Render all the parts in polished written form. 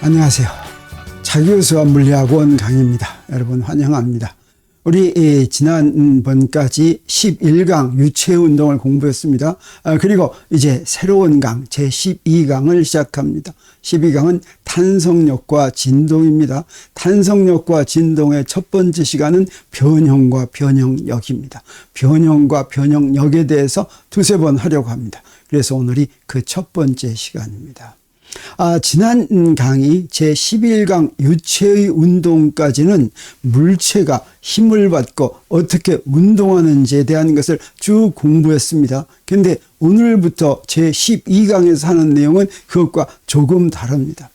안녕하세요. 차기우수와 물리학원 강의입니다. 여러분 환영합니다. 우리 지난번까지 11강 유체운동을 공부했습니다. 그리고 이제 새로운 강 제12강을 시작합니다. 12강은 탄성력과 진동입니다. 탄성력과 진동의 첫 번째 시간은 변형과 변형력입니다. 변형과 변형력에 대해서 두세 번 하려고 합니다. 그래서 오늘이 그 첫 번째 시간입니다. 지난 강의 제11강 유체의 운동까지는 물체가 힘을 받고 어떻게 운동하는지에 대한 것을 쭉 공부했습니다. 그런데 오늘부터 제12강에서 하는 내용은 그것과 조금 다릅니다.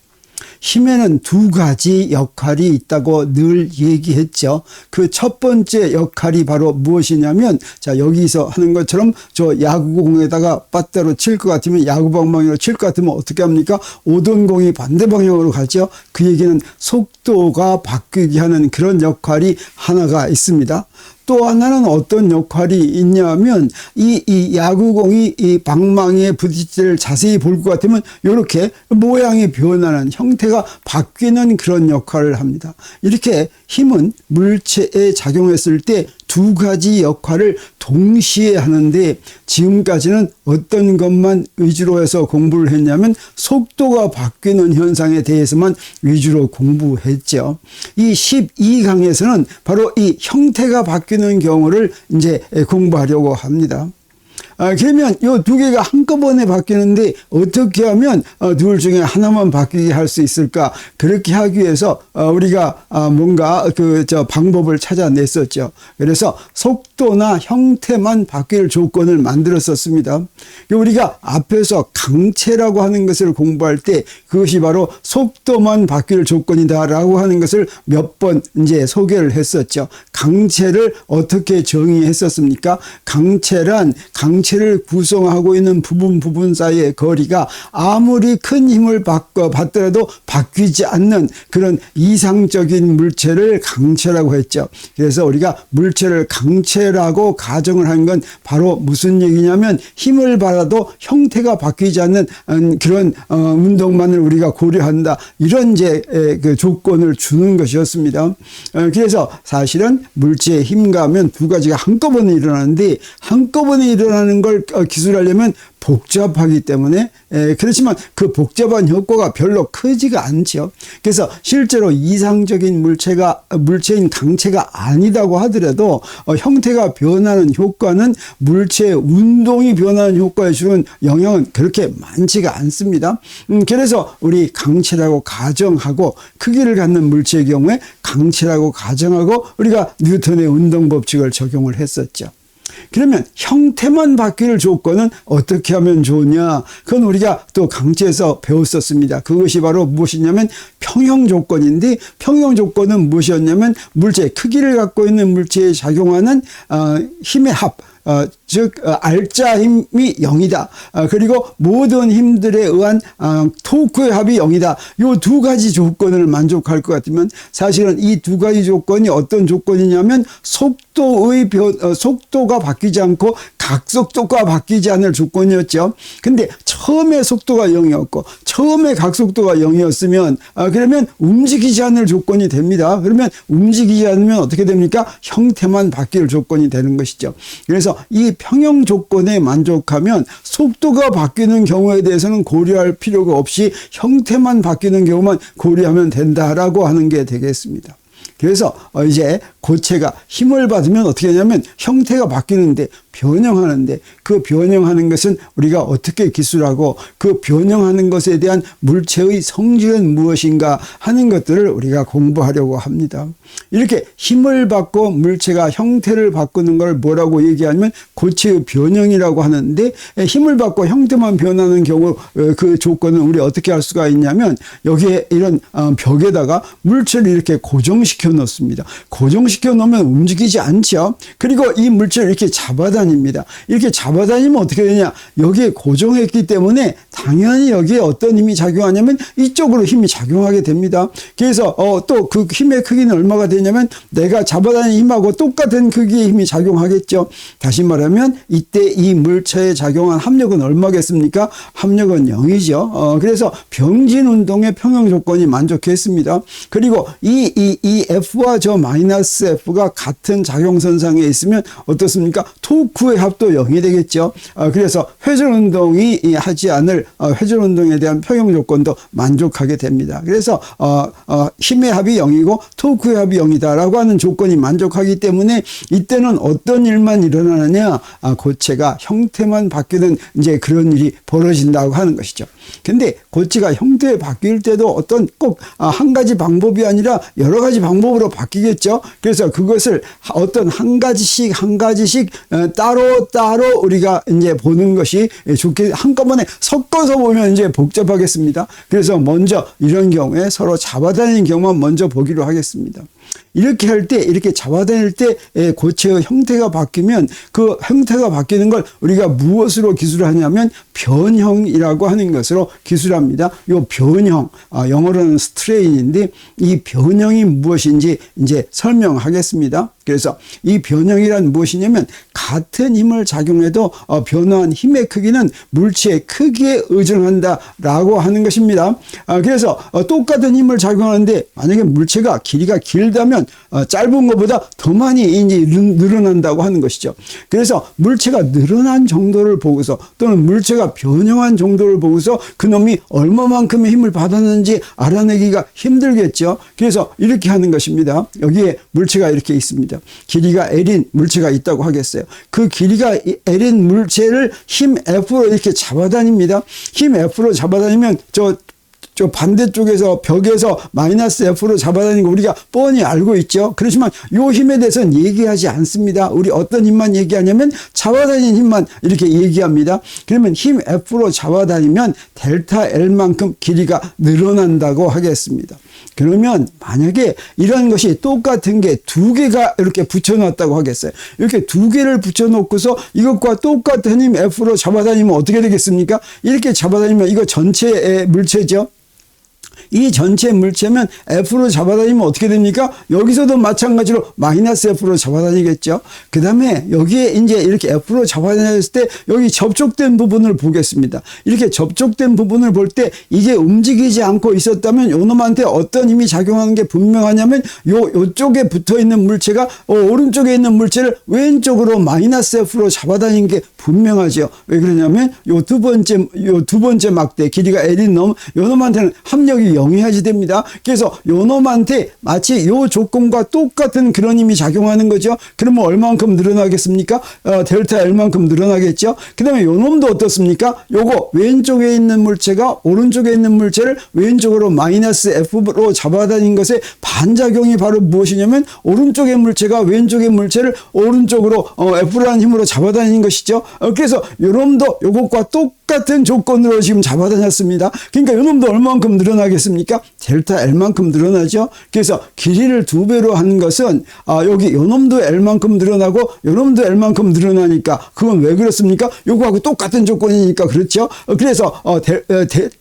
힘에는 두 가지 역할이 있다고 늘 얘기했죠. 그 첫 번째 역할이 바로 무엇이냐면, 자, 여기서 하는 것처럼 저 야구공에다가 빠따로 칠 것 같으면, 야구방망이로 칠 것 같으면 어떻게 합니까? 오던 공이 반대 방향으로 가죠. 그 얘기는 속도가 바뀌게 하는 그런 역할이 하나가 있습니다. 또 하나는 어떤 역할이 있냐면, 이 야구공이 이 방망이에 부딪힐 때를 자세히 볼 것 같으면 이렇게 모양이 변하는, 형태가 바뀌는 그런 역할을 합니다. 이렇게 힘은 물체에 작용했을 때 두 가지 역할을 동시에 하는데, 지금까지는 어떤 것만 위주로 해서 공부를 했냐면 속도가 바뀌는 현상에 대해서만 위주로 공부했죠. 이 12강에서는 바로 이 형태가 바뀌는 경우를 이제 공부하려고 합니다. 그러면 이 두 개가 한꺼번에 바뀌는데 어떻게 하면 둘 중에 하나만 바뀌게 할 수 있을까? 그렇게 하기 위해서 우리가 뭔가 방법을 찾아냈었죠. 그래서 속도나 형태만 바뀔 조건을 만들었었습니다. 우리가 앞에서 강체라고 하는 것을 공부할 때 그것이 바로 속도만 바뀔 조건이다라고 하는 것을 몇 번 이제 소개를 했었죠. 강체를 어떻게 정의했었습니까? 강체를 구성하고 있는 부분 사이의 거리가 아무리 큰 힘을 받더라도 바뀌지 않는 그런 이상적인 물체를 강체라고 했죠. 그래서 우리가 물체를 강체라고 가정을 한 건 바로 무슨 얘기냐면, 힘을 받아도 형태가 바뀌지 않는 그런 운동만을 우리가 고려한다, 이런 이제 그 조건을 주는 것이었습니다. 그래서 사실은 물체의 힘과 하면 두 가지가 한꺼번에 일어나는데, 한꺼번에 일어나는 걸 기술하려면 복잡하기 때문에, 그렇지만 그 복잡한 효과가 별로 크지가 않죠. 그래서 실제로 이상적인 물체인 강체가 아니다고 하더라도 형태가 변하는 효과는 물체의 운동이 변하는 효과에 주는 영향은 그렇게 많지가 않습니다. 그래서 우리 강체라고 가정하고, 크기를 갖는 물체의 경우에 강체라고 가정하고 우리가 뉴턴의 운동 법칙을 적용을 했었죠. 그러면 형태만 바뀔 조건은 어떻게 하면 좋으냐? 그건 우리가 또 강체에서 배웠었습니다. 그것이 바로 무엇이냐면 평형 조건인데, 평형 조건은 무엇이었냐면 물체의 크기를 갖고 있는 물체에 작용하는 힘의 합, 즉 알자 힘이 0이다. 그리고 모든 힘들에 의한 토크의 합이 0이다. 이 두 가지 조건을 만족할 것 같으면, 사실은 이 두 가지 조건이 어떤 조건이냐면 속도가 바뀌지 않고 각속도가 바뀌지 않을 조건이었죠. 근데 처음에 속도가 0이었고 처음에 각속도가 0이었으면 그러면 움직이지 않을 조건이 됩니다. 그러면 움직이지 않으면 어떻게 됩니까? 형태만 바뀔 조건이 되는 것이죠. 그래서 이 평형 조건에 만족하면 속도가 바뀌는 경우에 대해서는 고려할 필요가 없이 형태만 바뀌는 경우만 고려하면 된다라고 하는 게 되겠습니다. 그래서 이제 고체가 힘을 받으면 어떻게 하냐면 형태가 바뀌는데, 변형하는데, 그 변형하는 것은 우리가 어떻게 기술하고, 그 변형하는 것에 대한 물체의 성질은 무엇인가 하는 것들을 우리가 공부하려고 합니다. 이렇게 힘을 받고 물체가 형태를 바꾸는 걸 뭐라고 얘기하면 고체의 변형이라고 하는데, 힘을 받고 형태만 변하는 경우 그 조건은 우리 어떻게 할 수가 있냐면, 여기에 이런 벽에다가 물체를 이렇게 고정시켜 놓습니다. 고정시켜 고정시켜 놓으면 움직이지 않죠. 그리고 이 물체를 이렇게 잡아다닙니다. 이렇게 잡아다니면 어떻게 되냐? 여기에 고정했기 때문에 당연히 여기에 어떤 힘이 작용하냐면 이쪽으로 힘이 작용하게 됩니다. 그래서 또 그 힘의 크기는 얼마가 되냐면 내가 잡아다니는 힘하고 똑같은 크기의 힘이 작용하겠죠. 다시 말하면 이때 이 물체에 작용한 합력은 얼마겠습니까? 합력은 0이죠. 그래서 병진 운동의 평형 조건이 만족했습니다. 그리고 이 F와 저 마이너스 F가 같은 작용선상에 있으면 어떻습니까? 토크의 합도 0이 되겠죠. 그래서 회전 운동이 하지 않을 회전 운동에 대한 평형 조건도 만족하게 됩니다. 그래서 힘의 합이 0이고 토크의 합이 0이다라고 하는 조건이 만족하기 때문에 이때는 어떤 일만 일어나느냐? 고체가 형태만 바뀌는 이제 그런 일이 벌어진다고 하는 것이죠. 근데 고체가 형태 바뀔 때도 어떤 꼭 한 가지 방법이 아니라 여러 가지 방법으로 바뀌겠죠. 그래서 그것을 어떤 한 가지씩 따로 우리가 이제 보는 것이 좋게, 한꺼번에 섞어서 보면 이제 복잡하겠습니다. 그래서 먼저 이런 경우에 서로 잡아다니는 경우만 먼저 보기로 하겠습니다. 이렇게 할 때, 이렇게 잡아다닐 때 고체의 형태가 바뀌면 그 형태가 바뀌는 걸 우리가 무엇으로 기술하냐면 변형이라고 하는 것으로 기술합니다. 이 변형, 영어로는 스트레인인데 이 변형이 무엇인지 이제 설명하겠습니다. 그래서 이 변형이란 무엇이냐면 같은 힘을 작용해도 변화한 힘의 크기는 물체의 크기에 의존한다라고 하는 것입니다. 그래서 똑같은 힘을 작용하는데 만약에 물체가 길이가 길다면 짧은 것보다 더 많이 이제 늘어난다고 하는 것이죠. 그래서 물체가 늘어난 정도를 보고서 또는 물체가 변형한 정도를 보고서 그놈이 얼마만큼의 힘을 받았는지 알아내기가 힘들겠죠. 그래서 이렇게 하는 것입니다. 여기에 물체가 이렇게 있습니다. 길이가 L인 물체가 있다고 하겠어요. 그 길이가 L인 물체를 힘 F로 이렇게 잡아다닙니다. 힘 F로 잡아다니면 저 반대쪽에서 벽에서 마이너스 F로 잡아다니는 거 우리가 뻔히 알고 있죠. 그렇지만 이 힘에 대해서는 얘기하지 않습니다. 우리 어떤 힘만 얘기하냐면 잡아다니는 힘만 이렇게 얘기합니다. 그러면 힘 F로 잡아다니면 델타 L만큼 길이가 늘어난다고 하겠습니다. 그러면 만약에 이런 것이 똑같은 게 두 개가 이렇게 붙여놨다고 하겠어요. 이렇게 두 개를 붙여놓고서 이것과 똑같은 힘 F로 잡아다니면 어떻게 되겠습니까? 이렇게 잡아다니면 이거 전체의 물체죠. 이 전체 물체면 F로 잡아다니면 어떻게 됩니까? 여기서도 마찬가지로 마이너스 F로 잡아다니겠죠. 그 다음에 여기에 이제 이렇게 F로 잡아다녔을 때 여기 접촉된 부분을 보겠습니다. 이렇게 접촉된 부분을 볼 때 이게 움직이지 않고 있었다면 요놈한테 어떤 힘이 작용하는 게 분명하냐면 요쪽에 붙어 있는 물체가 오른쪽에 있는 물체를 왼쪽으로 마이너스 F로 잡아다니는 게 분명하죠. 왜 그러냐면 요 두 번째 막대 길이가 L인 놈 요놈한테는 합력이 0이어야지 됩니다. 그래서 요놈한테 마치 요 조건과 똑같은 그런 힘이 작용하는 거죠. 그러면 얼마만큼 늘어나겠습니까? 델타 L만큼 늘어나겠죠. 그 다음에 요놈도 어떻습니까? 요거 왼쪽에 있는 물체가 오른쪽에 있는 물체를 왼쪽으로 마이너스 F로 잡아다닌 것의 반작용이 바로 무엇이냐면 오른쪽의 물체가 왼쪽의 물체를 오른쪽으로 F라는 힘으로 잡아다니는 것이죠. 그래서 요놈도 요것과 똑같은 조건으로 지금 잡아다녔습니다. 그러니까 요놈도 얼마만큼 늘어나겠습니까? 델타 L만큼 늘어나죠. 그래서 길이를 2배로 하는 것은 여기 요놈도 L만큼 늘어나고 요놈도 L만큼 늘어나니까 그건 왜 그렇습니까? 요거하고 똑같은 조건이니까 그렇죠. 그래서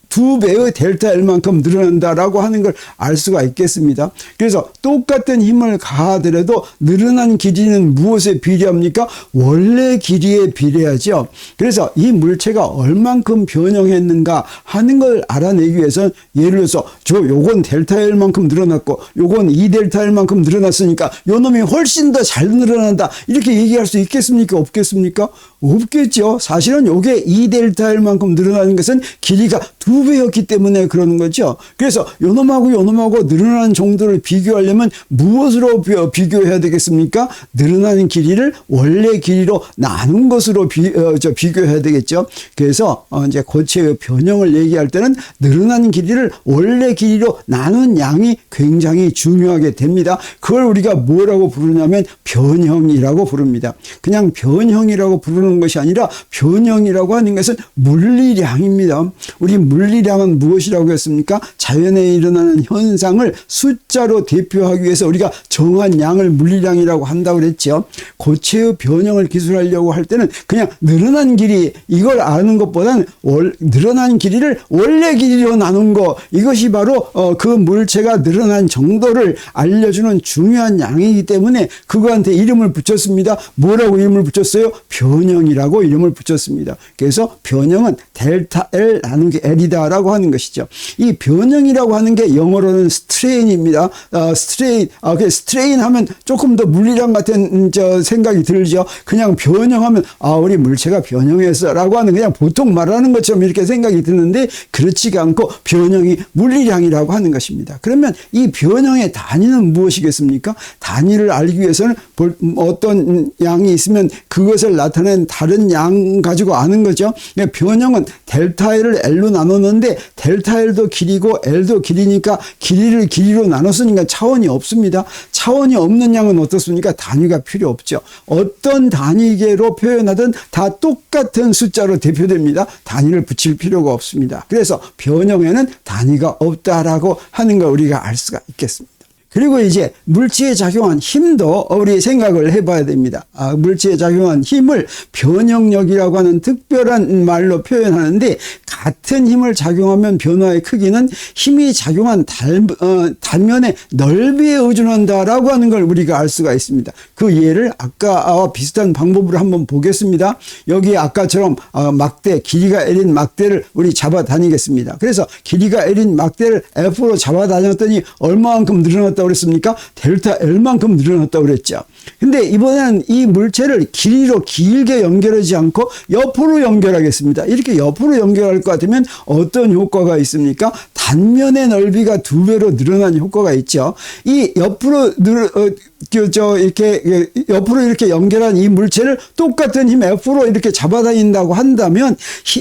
2배의 델타 L만큼 늘어난다라고 하는 걸 알 수가 있겠습니다. 그래서 똑같은 힘을 가하더라도 늘어난 길이는 무엇에 비례합니까? 원래 길이에 비례하죠. 그래서 이 물체가 얼만큼 변형했는가 하는 걸 알아내기 위해서는 예를 들어서 요건 델타 L만큼 늘어났고 요건 2델타 L만큼 늘어났으니까 요놈이 훨씬 더 잘 늘어난다 이렇게 얘기할 수 있겠습니까? 없겠습니까? 없겠죠. 사실은 요게 2델타 L만큼 늘어나는 것은 길이가 2배였기 때문에 그러는 거죠. 그래서 요놈하고 요놈하고 늘어나는 정도를 비교하려면 무엇으로 비교해야 되겠습니까? 늘어나는 길이를 원래 길이로 나눈 것으로 비교해야 되겠죠. 그래서 이제 고체의 변형을 얘기할 때는 늘어나는 길이를 원래 길이로 나눈 양이 굉장히 중요하게 됩니다. 그걸 우리가 뭐라고 부르냐면 변형이라고 부릅니다. 그냥 변형이라고 부르는 것이 아니라 변형이라고 하는 것은 물리량입니다. 우리 물리 물리량은 무엇이라고 했습니까? 자연에 일어나는 현상을 숫자로 대표하기 위해서 우리가 정한 양을 물리량이라고 한다고 그랬죠. 고체의 변형을 기술하려고 할 때는 그냥 늘어난 길이, 이걸 아는 것보다는 늘어난 길이를 원래 길이로 나눈 거, 이것이 바로 그 물체가 늘어난 정도를 알려주는 중요한 양이기 때문에 그거한테 이름을 붙였습니다. 뭐라고 이름을 붙였어요? 변형이라고 이름을 붙였습니다. 그래서 변형은 델타 L 나누기 L이다라고 하는 것이죠. 이 변형이라고 하는 게 영어로는 스트레인입니다. 스트레인 하면 조금 더 물리량 같은 생각이 들죠. 그냥 변형하면 우리 물체가 변형했어라고 하는 그냥 보통 말하는 것처럼 이렇게 생각이 드는데 그렇지가 않고 변형이 물리량이라고 하는 것입니다. 그러면 이 변형의 단위는 무엇이겠습니까? 단위를 알기 위해서는 어떤 양이 있으면 그것을 나타낸 다른 양 가지고 아는 거죠. 변형은 델타 L을 L로 나눴는데 델타 L도 길이고 L도 길이니까 길이를 길이로 나눴으니까 차원이 없습니다. 차원이 없는 양은 어떻습니까? 단위가 필요 없죠. 어떤 단위계로 표현하든 다 똑같은 숫자로 대표됩니다. 단위를 붙일 필요가 없습니다. 그래서 변형에는 단위가 없다라고 하는 걸 우리가 알 수가 있겠습니다. 그리고 이제 물체에 작용한 힘도 우리 생각을 해봐야 됩니다. 물체에 작용한 힘을 변형력이라고 하는 특별한 말로 표현하는데 같은 힘을 작용하면 변화의 크기는 힘이 작용한 단면의 넓이에 의존한다라고 하는 걸 우리가 알 수가 있습니다. 그 예를 아까와 비슷한 방법으로 한번 보겠습니다. 여기 아까처럼 막대, 길이가 L인 막대를 우리 잡아 다니겠습니다. 그래서 길이가 L인 막대를 F로 잡아 다녔더니 얼마만큼 늘어났다고 그랬습니까? 델타 L만큼 늘어났다고 그랬죠. 근데 이번에는 이 물체를 길이로 길게 연결하지 않고 옆으로 연결하겠습니다. 이렇게 옆으로 연결할 것 같으면 어떤 효과가 있습니까? 단면의 넓이가 2배로 늘어난 효과가 있죠. 이 옆으로 이렇게 연결한 이 물체를 똑같은 힘 F로 이렇게 잡아다닌다고 한다면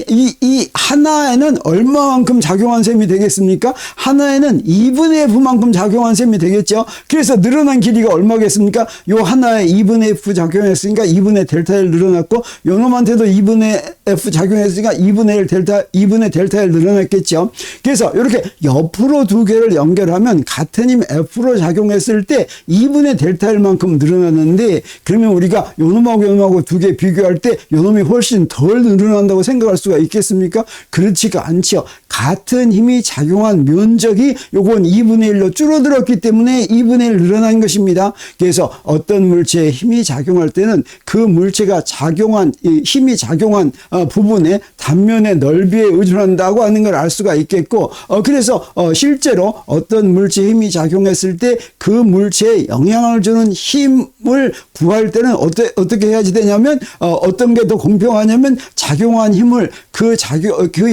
이 하나에는 얼마만큼 작용한 셈이 되겠습니까? 하나에는 2분의 F만큼 작용한 셈이 되겠죠. 그래서 늘어난 길이가 얼마겠습니까? 요 하나에 2분의 F 작용했으니까 2분의 델타 L 늘어났고 요놈한테도 2분의 F 작용했으니까 2분의 델타 L 늘어났겠죠. 그래서 이렇게 옆으로 두 개를 연결하면 같은 힘 F로 작용했을 때 2분의 델타 L만큼 늘어났는데 그러면 우리가 요놈하고 두 개 비교할 때 요놈이 훨씬 덜 늘어난다고 생각할 수가 있겠습니까? 그렇지가 않죠. 같은 힘이 작용한 면적이 요건 2분의 1로 줄어들었기 때문에 2분의 1 늘어난 것입니다. 그래서 어떤 물체에 힘이 작용할 때는 그 물체가 힘이 작용한 부분의 단면의 넓이에 의존한다고 하는 걸 알 수가 있겠고 그래서 실제로 어떤 물체에 힘이 작용했을 때 그 물체에 영향을 주는 힘을 구할 때는 어떻게 해야지 되냐면 어떤 게 더 공평하냐면 작용한 힘을 그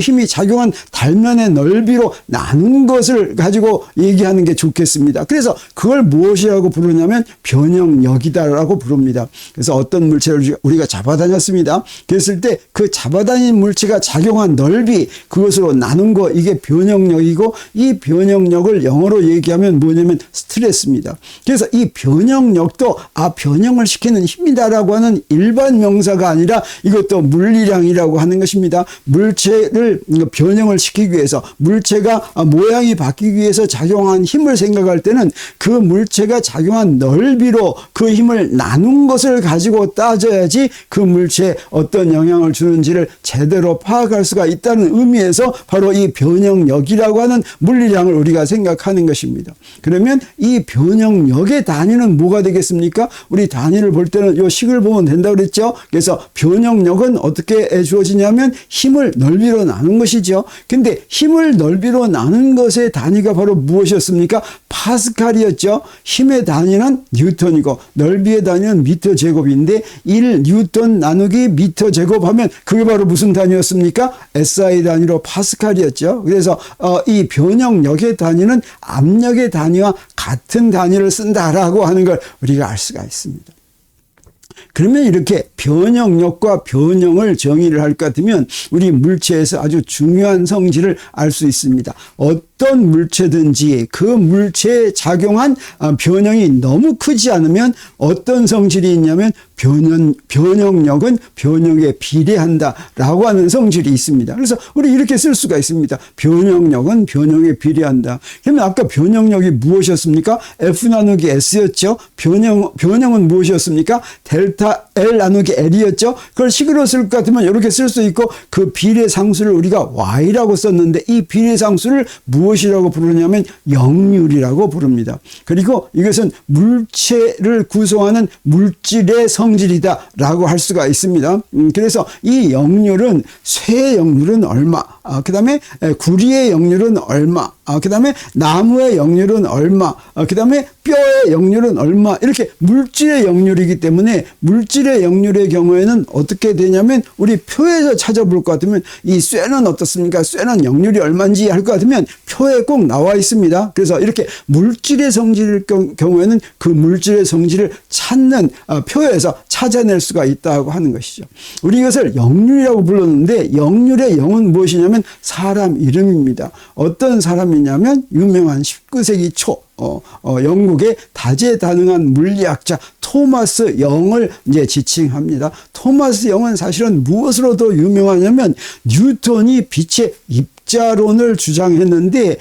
힘이 작용한 단면의 넓이로 나눈 것을 가지고 얘기하는 게 좋겠습니다. 그래서 그걸 무엇이라고 부르냐면 변형력이다라고 부릅니다. 그래서 어떤 물체를 우리가 잡아다녔습니다. 그랬을 때 그 잡아다닌 물체가 작용한 넓이 그것으로 나눈 거 이게 변형력이고 이 변형력을 영어로 얘기하면 뭐냐면 스트레스입니다. 그래서 이 변형력도 변형을 시키는 힘이다라고 하는 일반 명사가 아니라 이것도 물리량이라고 하는 것입니다. 물체를 변형을 시키기 위해서 물체가 모양이 바뀌기 위해서 작용한 힘을 생각할 때는 그 물체가 작용한 넓이로 그 힘을 나눈 것을 가지고 따져야지 그 물체에 어떤 영향을 주는지를 제대로 파악할 수가 있다는 의미에서 바로 이 변형력이라고 하는 물리량을 우리가 생각하는 것입니다. 그러면 이 변형력의 단위는 뭐가 되겠습니까? 우리 단위를 볼 때는 이 식을 보면 된다고 그랬죠. 그래서 변형력은 어떻게 주어지냐면 힘을 넓이로 나눈 것이죠. 근데 힘을 넓이로 나눈 것의 단위가 바로 무엇이었습니까? 파스칼이었죠. 힘의 단위는 뉴턴이고 넓이의 단위는 미터 제곱인데 1뉴턴 나누기 미터 제곱하면 그게 바로 무슨 단위였습니까? SI 단위로 파스칼이었죠. 그래서 이 변형력의 단위는 압력의 단위와 같은 단위를 쓴다라고 하는 걸 우리가 알 수가 있습니다. 그러면 이렇게 변형력과 변형을 정의를 할 것 같으면 우리 물체에서 아주 중요한 성질을 알 수 있습니다. 어떤 물체든지 그 물체에 작용한 변형이 너무 크지 않으면 어떤 성질이 있냐면 변형력은 변형에 비례한다라고 하는 성질이 있습니다. 그래서 우리 이렇게 쓸 수가 있습니다. 변형력은 변형에 비례한다. 그러면 아까 변형력이 무엇이었습니까? F 나누기 S였죠. 변형은 무엇이었습니까? 델타 L 나누기 L이었죠. 그걸 식으로 쓸 것 같으면 이렇게 쓸 수 있고, 그 비례상수를 우리가 Y라고 썼는데 이 비례상수를 무엇이라고 부르냐면 역률이라고 부릅니다. 그리고 이것은 물체를 구성하는 물질의 성질이다라고 할 수가 있습니다. 그래서 이 역률은 쇠의 역률은 얼마, 그 다음에 구리의 역률은 얼마, 그 다음에 나무의 역률은 얼마, 그 다음에 뼈의 역률은 얼마, 이렇게 물질의 역률이기 때문에 물질의 역률의 경우에는 어떻게 되냐면 우리 표에서 찾아볼 것 같으면 이 쇠는 어떻습니까? 쇠는 역률이 얼마인지 할 것 같으면 표에 꼭 나와 있습니다. 그래서 이렇게 물질의 성질일 경우에는 그 물질의 성질을 찾는 표에서 찾아낼 수가 있다고 하는 것이죠. 우리 이것을 역률이라고 불렀는데 역률의 영은 무엇이냐면 사람 이름입니다. 어떤 사람이냐면 유명한 19세기 초 영국의 다재다능한 물리학자 토마스 영을 이제 지칭합니다. 토마스 영은 사실은 무엇으로 더 유명하냐면 뉴턴이 빛의 입자론을 주장했는데,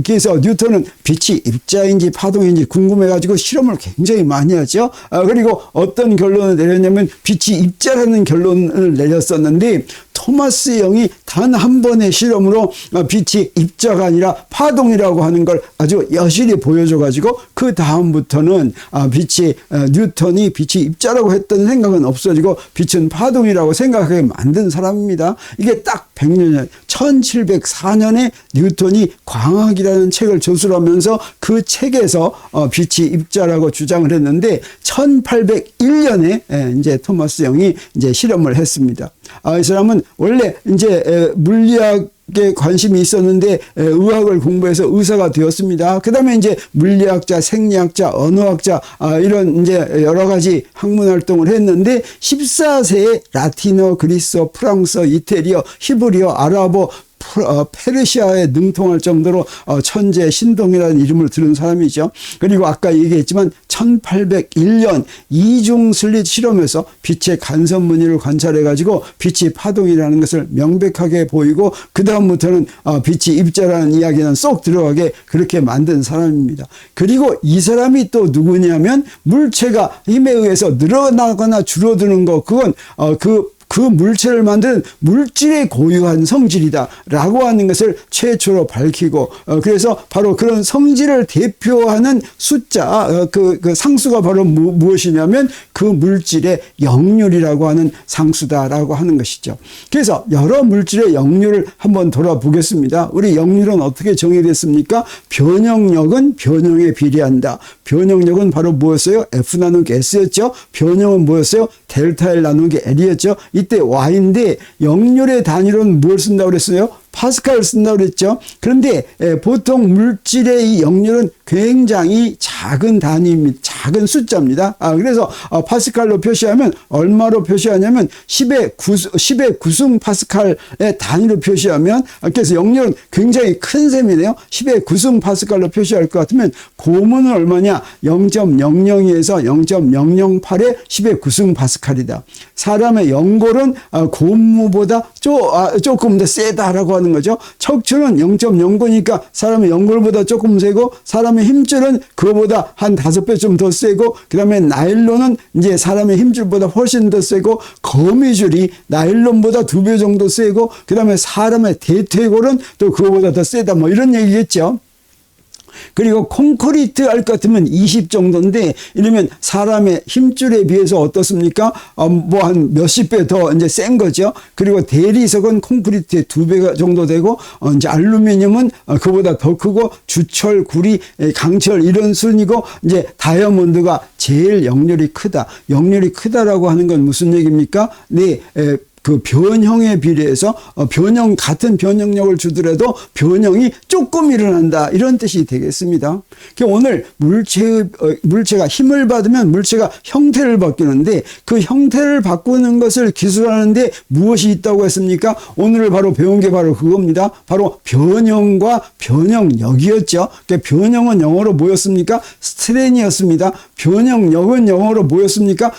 그래서 뉴턴은 빛이 입자인지 파동인지 궁금해가지고 실험을 굉장히 많이 하죠. 그리고 어떤 결론을 내렸냐면 빛이 입자라는 결론을 내렸었는데, 토마스 영이 단 한 번의 실험으로 빛이 입자가 아니라 파동이라고 하는 걸 아주 여실히 보여줘가지고 그 다음부터는 뉴턴이 빛이 입자라고 했던 생각은 없어지고 빛은 파동이라고 생각하게 만든 사람입니다. 이게 딱 100년 전 1704년에 뉴턴이 광학이라는 책을 저술하면서 그 책에서 빛이 입자라고 주장을 했는데 1801년에 이제 토마스 영이 이제 실험을 했습니다. 이 사람은 원래 이제 물리학에 관심이 있었는데 의학을 공부해서 의사가 되었습니다. 그 다음에 이제 물리학자, 생리학자, 언어학자 이런 이제 여러 가지 학문 활동을 했는데 14세에 라틴어, 그리스어, 프랑스어, 이태리어, 히브리어, 아랍어, 페르시아에 능통할 정도로 천재 신동이라는 이름을 들은 사람이죠. 그리고 아까 얘기했지만 1801년 이중 슬릿 실험에서 빛의 간섭 무늬를 관찰해 가지고 빛이 파동이라는 것을 명백하게 보이고 그 다음부터는 빛이 입자라는 이야기는 쏙 들어가게 그렇게 만든 사람입니다. 그리고 이 사람이 또 누구냐면 물체가 힘에 의해서 늘어나거나 줄어드는 거, 그건 그 물체를 만드는 물질의 고유한 성질이다라고 하는 것을 최초로 밝히고, 그래서 바로 그런 성질을 대표하는 숫자, 그 상수가 바로 무엇이냐면 그 물질의 역률이라고 하는 상수다라고 하는 것이죠. 그래서 여러 물질의 역률을 한번 돌아보겠습니다. 우리 역률은 어떻게 정의됐습니까? 변형력은 변형에 비례한다. 변형력은 바로 뭐였어요? F 나누기 S였죠. 변형은 뭐였어요? 델타 L 나누기 L이었죠. 이때 Y인데 역률의 단위로는 뭘 쓴다고 그랬어요? 파스칼을 쓴다고 그랬죠. 그런데 보통 물질의 이 역률은 굉장히 작은 단위입니다. 작은 숫자입니다. 그래서 파스칼로 표시하면 얼마로 표시하냐면 10의 구승 파스칼의 단위로 표시하면, 그래서 역률은 굉장히 큰 셈이네요. 10의 구승 파스칼로 표시할 것 같으면 고무는 얼마냐? 0.002에서 0.008의 10의 구승 파스칼이다. 사람의 연골은 고무보다 조금 더 세다라고 하는 거죠. 척추는 0.09니까 사람의 연골보다 조금 세고, 사람의 힘줄은 그거보다 한 5배 좀 더 세고, 그 다음에 나일론은 이제 사람의 힘줄보다 훨씬 더 세고, 거미줄이 나일론보다 2배 정도 세고, 그 다음에 사람의 대퇴골은 또 그거보다 더 세다, 뭐 이런 얘기겠죠. 그리고 콘크리트 할 것 같으면 20 정도인데, 이러면 사람의 힘줄에 비해서 어떻습니까? 뭐 한 몇십 배 더 이제 센 거죠. 그리고 대리석은 콘크리트의 2배 정도 되고, 이제 알루미늄은 그보다 더 크고, 주철, 구리, 강철 이런 순이고, 이제 다이아몬드가 제일 역률이 크다. 역률이 크다라고 하는 건 무슨 얘기입니까? 네, 그 변형에 비례해서 변형 같은 변형력을 주더라도 변형이 조금 일어난다 이런 뜻이 되겠습니다. 오늘 물체가 힘을 받으면 물체가 형태를 바꾸는데 그 형태를 바꾸는 것을 기술하는데 무엇이 있다고 했습니까? 오늘 바로 배운 게 바로 그겁니다. 바로 변형과 변형력이었죠. 그러니까 변형은 영어로 뭐였습니까? 스트레인이었습니다. 변형력은 영어로 뭐였습니까?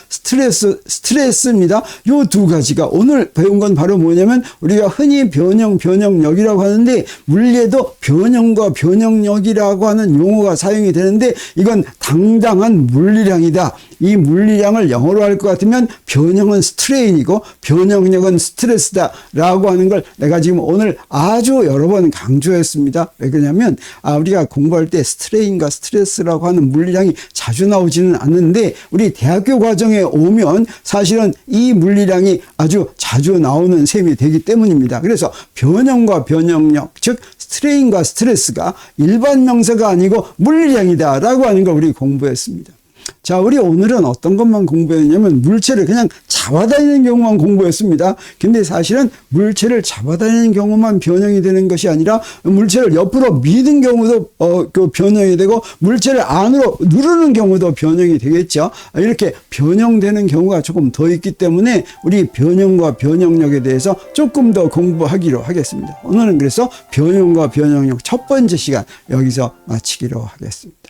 스트레스입니다. 요 두 가지가 오늘 배운 건 바로 뭐냐면 우리가 흔히 변형력이라고 하는데 물리에도 변형과 변형력이라고 하는 용어가 사용이 되는데 이건 당당한 물리량이다. 이 물리량을 영어로 할 것 같으면 변형은 스트레인이고 변형력은 스트레스다 라고 하는 걸 내가 지금 오늘 아주 여러 번 강조했습니다. 왜 그러냐면 우리가 공부할 때 스트레인과 스트레스라고 하는 물리량이 자주 나오지는 않는데 우리 대학교 과정에 오면 사실은 이 물리량이 아주 자주 나오는 셈이 되기 때문입니다. 그래서 변형과 변형력, 즉 스트레인과 스트레스가 일반 명사가 아니고 물리량이다 라고 하는 걸 우리 공부했습니다. 자, 우리 오늘은 어떤 것만 공부했냐면 물체를 그냥 잡아다니는 경우만 공부했습니다. 근데 사실은 물체를 잡아다니는 경우만 변형이 되는 것이 아니라 물체를 옆으로 미는 경우도 그 변형이 되고 물체를 안으로 누르는 경우도 변형이 되겠죠. 이렇게 변형되는 경우가 조금 더 있기 때문에 우리 변형과 변형력에 대해서 조금 더 공부하기로 하겠습니다. 오늘은 그래서 변형과 변형력 첫 번째 시간 여기서 마치기로 하겠습니다.